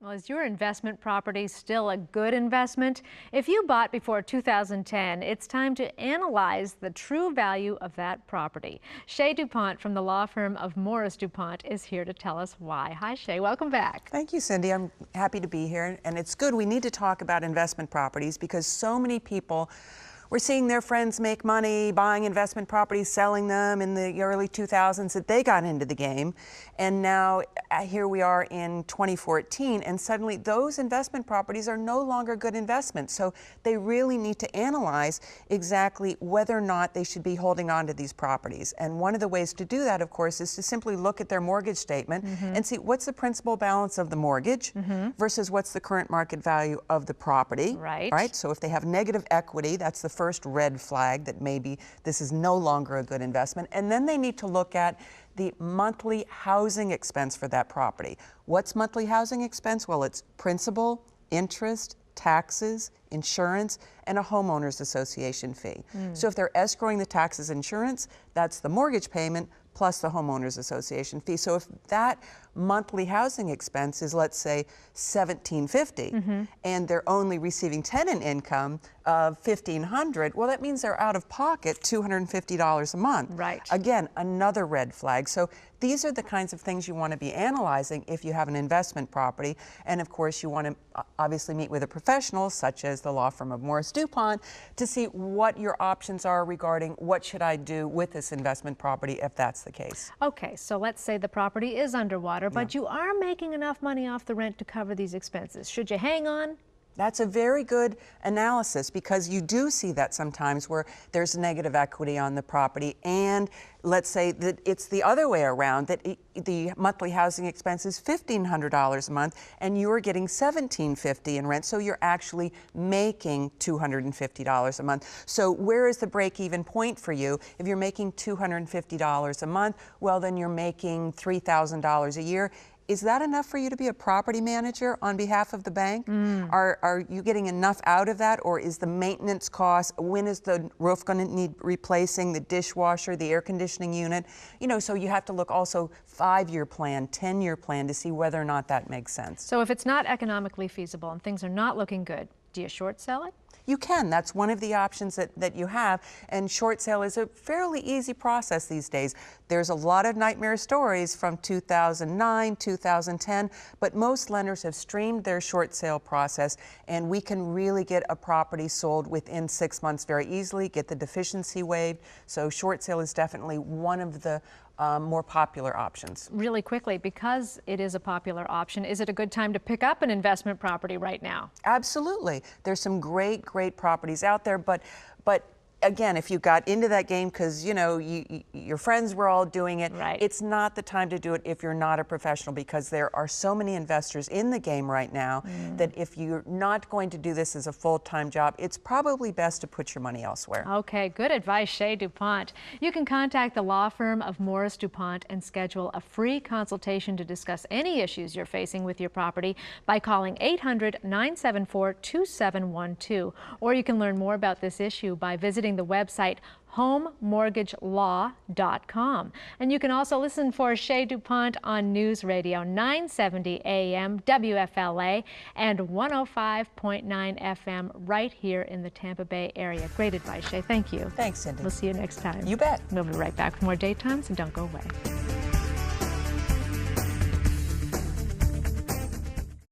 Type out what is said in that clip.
Well, is your investment property still a good investment? If you bought before 2010, it's time to analyze the true value of that property. Chae duPont from the law firm of Morris duPont is here to tell us why. Hi, Chae. Welcome back. Thank you, Cindy. I'm happy to be here. And it's good. We need to talk about investment properties because so many people we're seeing their friends make money buying investment properties, selling them in the early 2000s that they got into the game. And now here we are in 2014, and suddenly those investment properties are no longer good investments. So they really need to analyze exactly whether or not they should be holding on to these properties. And one of the ways to do that, of course, is to simply look at their mortgage statement and see what's the principal balance of the mortgage versus what's the current market value of the property. Right. So if they have negative equity, that's the first red flag that maybe this is no longer a good investment. And then they need to look at the monthly housing expense for that property. What's monthly housing expense? Well, it's principal, interest, taxes, insurance, and a homeowners association fee. So if they're escrowing the taxes insurance, that's the mortgage payment plus the homeowners association fee. So if that monthly housing expense is, let's say, $1,750, and they're only receiving tenant income of $1,500, well, that means they're out of pocket $250 a month. Right. Again, another red flag. So these are the kinds of things you want to be analyzing if you have an investment property. And of course, you want to obviously meet with a professional, such as the law firm of Morris duPont, to see what your options are regarding what should I do with this investment property if that's the case. Okay, so let's say the property is underwater, but you are making enough money off the rent to cover these expenses. Should you hang on? That's a very good analysis because you do see that sometimes where there's negative equity on the property, and let's say that it's the other way around, that the monthly housing expense is $1,500 a month and you're getting $1,750 in rent, so you're actually making $250 a month. So where is the break-even point for you? If you're making $250 a month, well, then you're making $3,000 a year. Is that enough for you to be a property manager on behalf of the bank? Are you getting enough out of that, or is the maintenance cost, when is the roof going to need replacing, the dishwasher, the air conditioning unit? You know, so you have to look also 5-year plan, 10-year plan to see whether or not that makes sense. So if it's not economically feasible and things are not looking good, do you short sell it? You can. That's one of the options that you have. And short sale is a fairly easy process these days. There's a lot of nightmare stories from 2009, 2010, but most lenders have streamed their short sale process, and we can really get a property sold within 6 months very easily, get the deficiency waived. So short sale is definitely one of the more popular options. Really quickly, because it is a popular option, is it a good time to pick up an investment property right now? Absolutely. There's some great properties out there, but again, if you got into that game because, you know, your friends were all doing it, it's not the time to do it if you're not a professional, because there are so many investors in the game right now that if you're not going to do this as a full-time job, it's probably best to put your money elsewhere. Okay, good advice, Chae duPont. You can contact the law firm of Morris duPont and schedule a free consultation to discuss any issues you're facing with your property by calling 800-974-2712. Or you can learn more about this issue by visiting the website homemortgagelaw.com. And you can also listen for Chae duPont on News Radio 970 AM WFLA and 105.9 FM right here in the Tampa Bay area. Great advice, Chae. Thank you. Thanks, Cindy. We'll see you next time. You bet. We'll be right back with more Daytime, so don't go away.